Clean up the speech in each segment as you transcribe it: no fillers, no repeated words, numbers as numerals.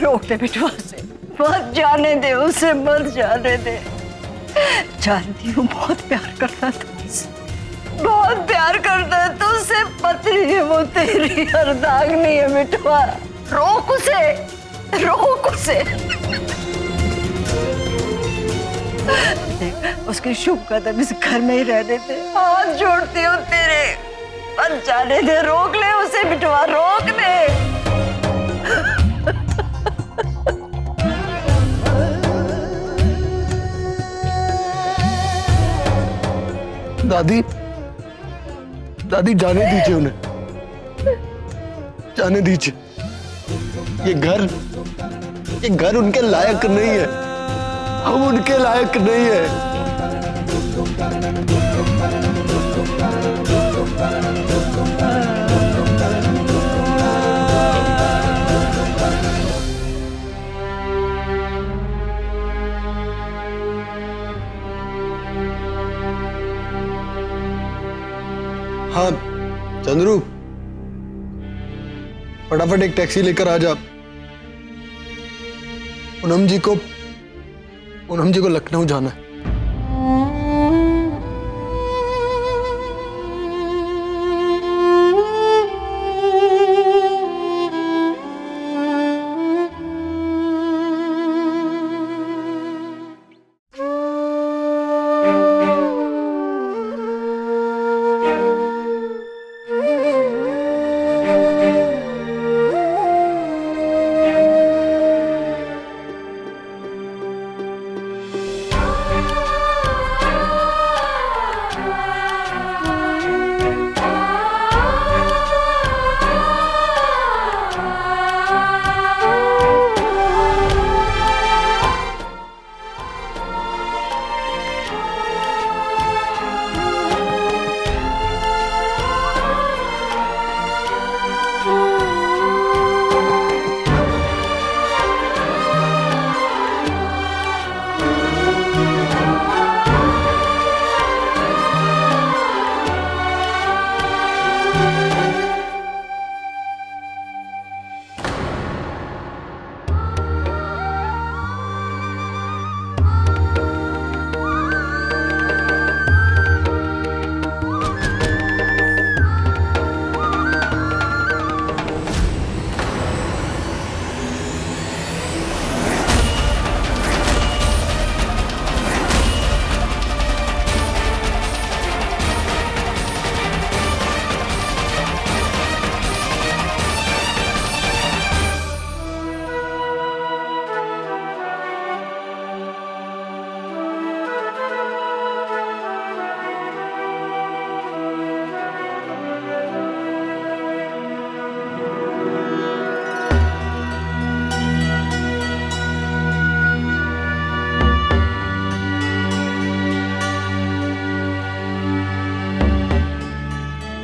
रोक दे बिटवा से, मत जाने दे उसे, मत जाने दे। जानती हूँ बहुत प्यार करता है तुझसे, बहुत प्यार करता है तुझसे। पत्नी है वो तेरी, अर्धांगिनी है बिटवा। रोक उसे, रोक उसे। उसके शुभ कदम इस घर में ही रहने दे, हाथ जोड़ती हूँ तेरे, मत जाने दे। रोक ले उसे बिटवा, रोक दे। दादी, दादी जाने दीजिए उन्हें, जाने दीजिए। ये घर उनके लायक नहीं है, हम उनके लायक नहीं है। हाँ चंद्रू, फटाफट एक टैक्सी लेकर आ जा। पूनम जी को लखनऊ जाना है।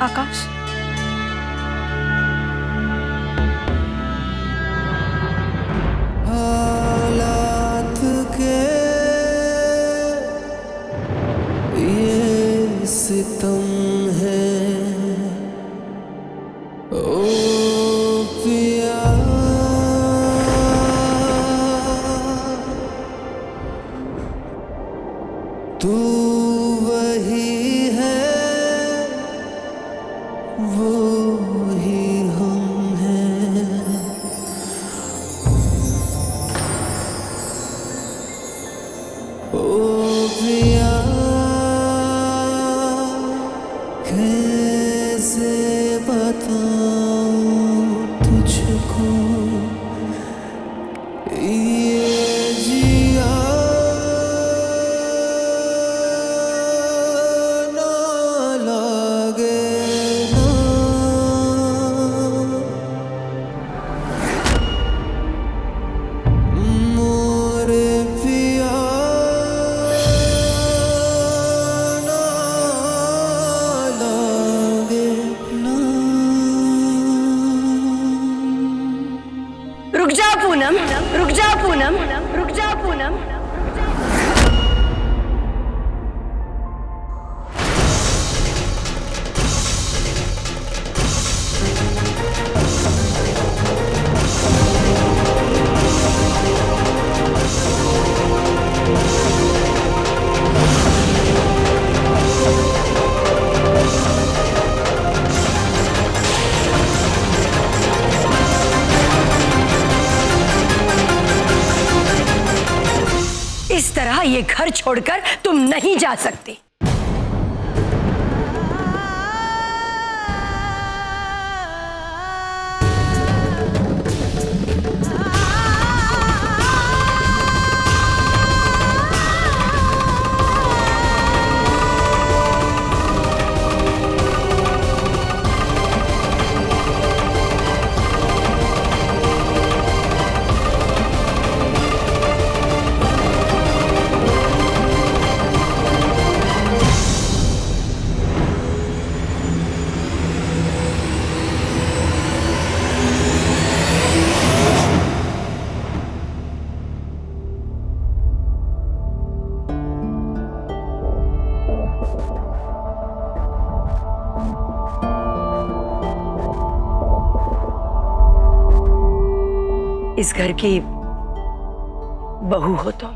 आकाश, हालात के ये सितम है ओ पिया, तू वही है वो ही हम हैं। ओ पिया कैसे बताऊं तुझको, ये जिया ना लागे ना। मोरे पिया ना लागे ना। रुक जा पूनम, रुक जा पूनम, रुक जा पूनम। ये घर छोड़कर तुम नहीं जा सकती। इस घर की बहू हो तुम।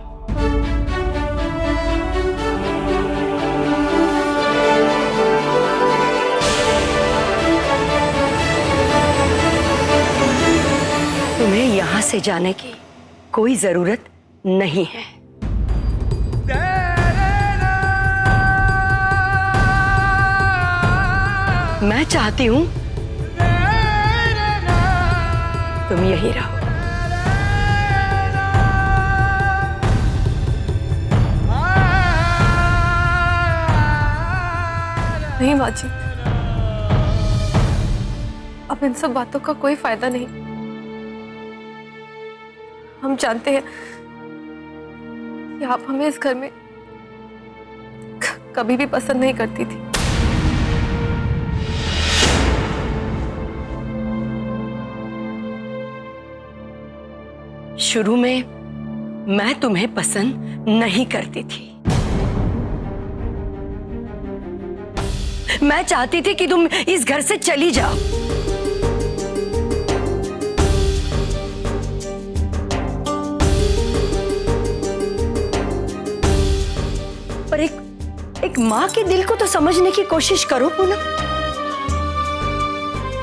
तुम्हें यहां से जाने की कोई जरूरत नहीं है। मैं चाहती हूं तुम यहीं रहो। नहीं माँ जी, अब इन सब बातों का कोई फायदा नहीं। हम जानते हैं कि आप हमें इस घर में कभी भी पसंद नहीं करती थी। शुरू में मैं तुम्हें पसंद नहीं करती थी। मैं चाहती थी कि तुम इस घर से चली जाओ। पर एक मां के दिल को तो समझने की कोशिश करो पूनम।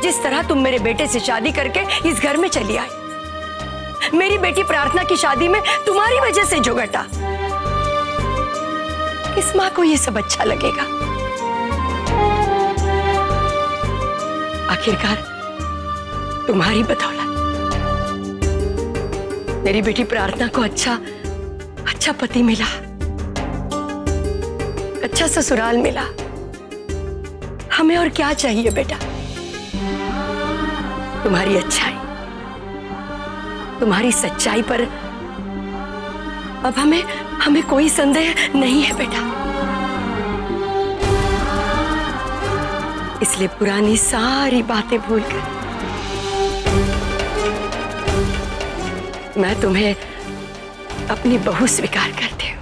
जिस तरह तुम मेरे बेटे से शादी करके इस घर में चली आई, मेरी बेटी प्रार्थना की शादी में तुम्हारी वजह से झगड़ा। किस मां को ये सब अच्छा लगेगा? आखिरकार तुम्हारी बदौलत मेरी बेटी प्रार्थना को अच्छा पति मिला, अच्छा ससुराल मिला। हमें और क्या चाहिए बेटा? तुम्हारी अच्छाई, तुम्हारी सच्चाई पर अब हमें कोई संदेह नहीं है बेटा। इसलिए पुरानी सारी बातें भूलकर मैं तुम्हें अपनी बहू स्वीकार करती हूँ।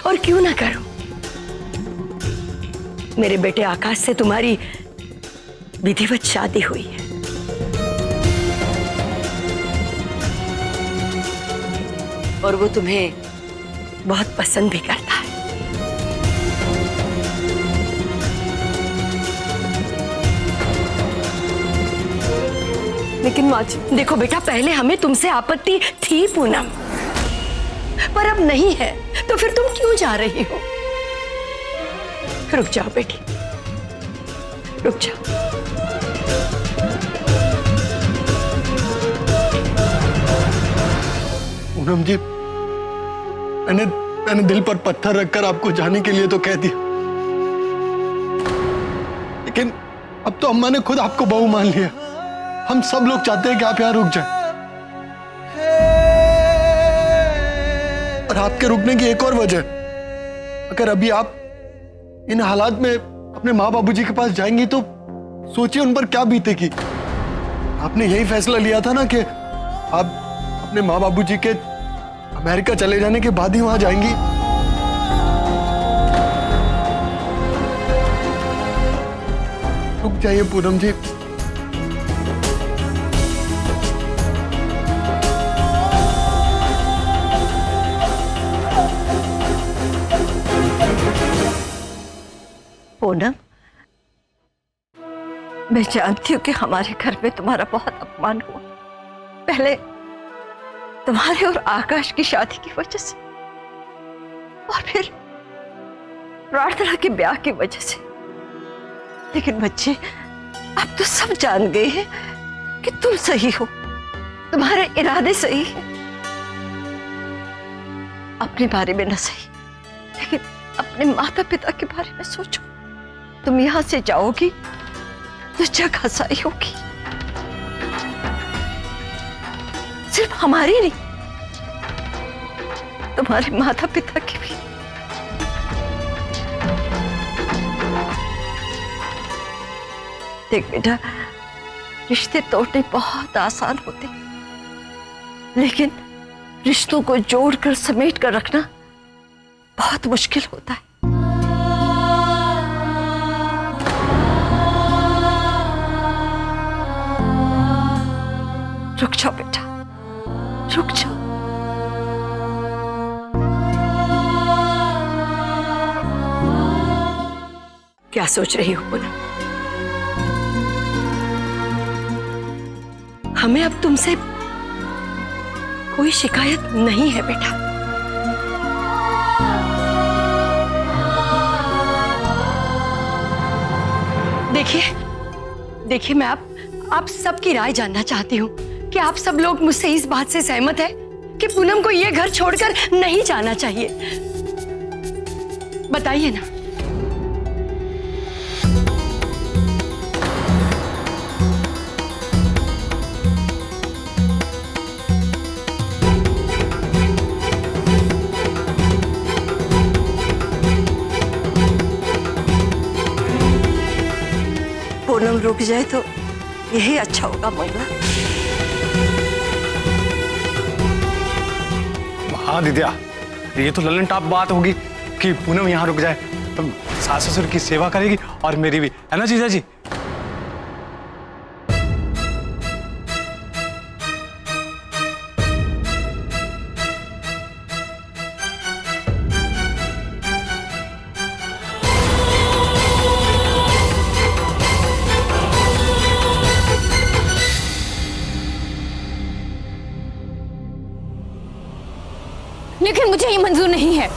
और क्यों ना करूं? मेरे बेटे आकाश से तुम्हारी विधिवत शादी हुई है। और वो तुम्हें बहुत पसंद भी करता है। लेकिन माँ जी, देखो बेटा, पहले हमें तुमसे आपत्ति थी पूनम, पर अब नहीं है। तो फिर तुम क्यों जा रही हो? रुक जाओ बेटी, रुक जाओ। पूनम जी, मैंने दिल पर पत्थर रखकर आपको जाने के लिए तो कह दिया, लेकिन अब तो अम्मा ने खुद आपको बहू मान लिया। हम सब लोग चाहते हैं कि आप यहाँ रुक जाएं। और आपके रुकने की एक और वजह, अगर अभी आप इन हालात में अपने माँ बाबूजी के पास जाएंगी तो सोचिए उन पर क्या बीतेगी। आपने यही फैसला लिया था ना कि आप अपने माँ बाबूजी के अमेरिका चले जाने के बाद ही वहां जाएंगी। रुक जाइए पूनम जी। पूनम, मैं जानती हूँ कि हमारे घर में तुम्हारा बहुत अपमान हुआ, पहले तुम्हारे और आकाश की शादी की वजह से और फिर प्रार्थना के ब्याह की वजह से। लेकिन बच्चे, अब तो सब जान गए हैं कि तुम सही हो, तुम्हारे इरादे सही हैं। अपने बारे में न सही, लेकिन अपने माता पिता के बारे में सोचो। तुम यहां से जाओगी तो जग हंसाई होगी, सिर्फ हमारी नहीं, तुम्हारे माता पिता की भी। देख बेटा, रिश्ते तोड़ने बहुत आसान होते, लेकिन रिश्तों को जोड़कर समेट कर रखना बहुत मुश्किल होता है। रुक जाओ बेटा, रुक जाओ। क्या सोच रही हो पूनम? हमें अब तुमसे कोई शिकायत नहीं है बेटा। देखिए मैं आप सबकी राय जानना चाहती हूँ कि आप सब लोग मुझसे इस बात से सहमत है कि पूनम को ये घर छोड़कर नहीं जाना चाहिए? बताइए ना। पूनम रुक जाए तो यही अच्छा होगा मंगला। हाँ दिद्या, ये तो ललन टॉप बात होगी कि पूनम यहाँ रुक जाए, तो सास ससुर की सेवा करेगी और मेरी भी, है ना जीजा जी? लेकिन मुझे ये मंजूर नहीं है।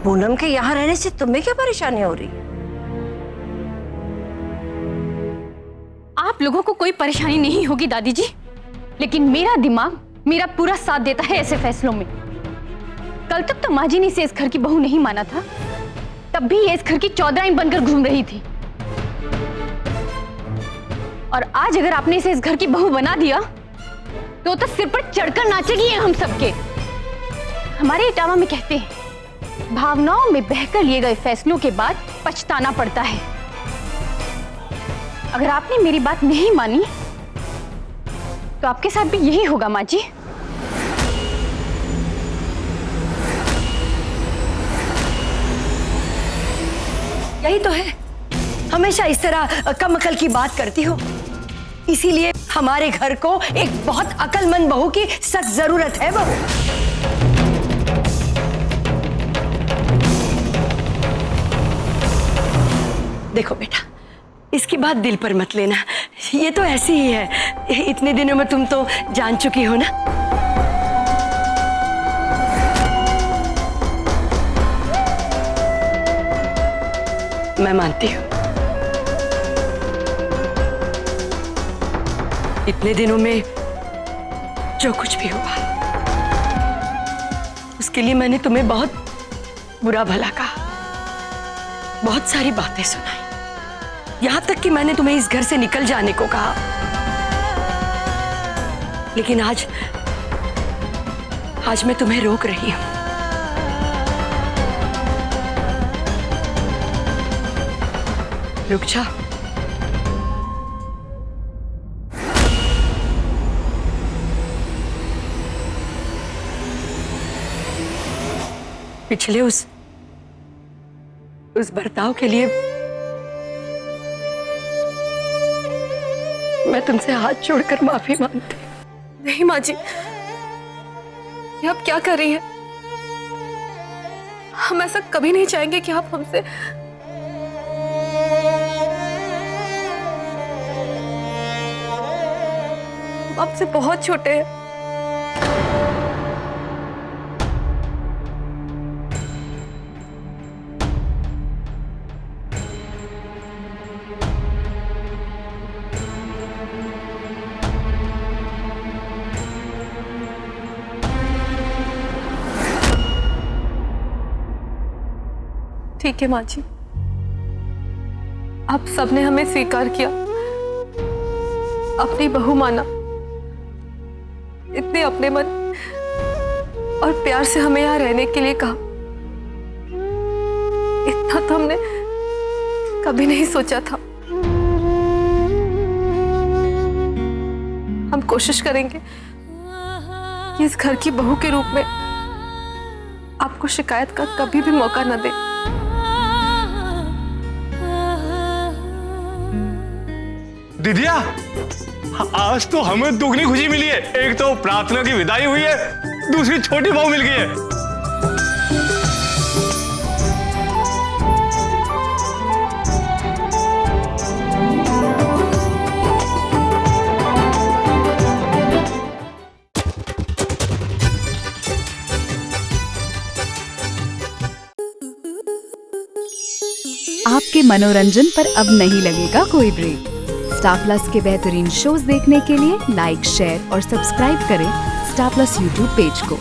पूनम के यहाँ रहने से तुम्हें क्या परेशानी हो रही है? आप लोगों को कोई परेशानी नहीं होगी दादी जी, लेकिन मेरा दिमाग मेरा पूरा साथ देता है ऐसे फैसलों में। कल तक तो माँ जी ने इसे इस घर की बहू नहीं माना था, तब भी ये इस घर की चौधराइन बनकर घूम रही थी, और आज अगर आपने इसे इस घर की बहू बना दिया तो सिर पर चढ़कर नाचेगी हम सबके। हमारे इटावा में कहते हैं, भावनाओं में बहकर लिए गए फैसलों के बाद पछताना पड़ता है। अगर आपने मेरी बात नहीं मानी तो आपके साथ भी यही होगा माँ जी। यही तो है, हमेशा इस तरह कम अकल की बात करती हो, इसीलिए हमारे घर को एक बहुत अकलमंद बहू की सख्त जरूरत है। बहू देखो बेटा, इसकी बात दिल पर मत लेना, ये तो ऐसी ही है, इतने दिनों में तुम तो जान चुकी हो ना। मैं मानती हूँ, इतने दिनों में जो कुछ भी हुआ उसके लिए मैंने तुम्हें बहुत बुरा भला कहा, बहुत सारी बातें सुनाई, यहां तक कि मैंने तुम्हें इस घर से निकल जाने को कहा। लेकिन आज मैं तुम्हें रोक रही हूं। रुक जा। पिछले उस बर्ताव के लिए मैं तुमसे हाथ जोड़कर माफी मांगती हूँ। नहीं माँ जी, ये आप क्या कर रही हैं? हम ऐसा कभी नहीं चाहेंगे कि आप हमसे हम आपसे बहुत छोटे हैं। ठीक है माँ जी, आप सबने हमें स्वीकार किया, अपनी बहू माना, इतने अपने मन और प्यार से हमें यहाँ रहने के लिए कहा। इतना तो हमने कभी नहीं सोचा था। हम कोशिश करेंगे कि इस घर की बहू के रूप में आपको शिकायत का कभी भी मौका न दे। दीदिया, आज तो हमें दुगनी खुशी मिली है। एक तो प्रार्थना की विदाई हुई है, दूसरी छोटी बहू मिल गई है। आपके मनोरंजन पर अब नहीं लगेगा कोई ब्रेक। स्टार प्लस के बेहतरीन शोज देखने के लिए लाइक, शेयर और सब्सक्राइब करें स्टार प्लस यूट्यूब पेज को।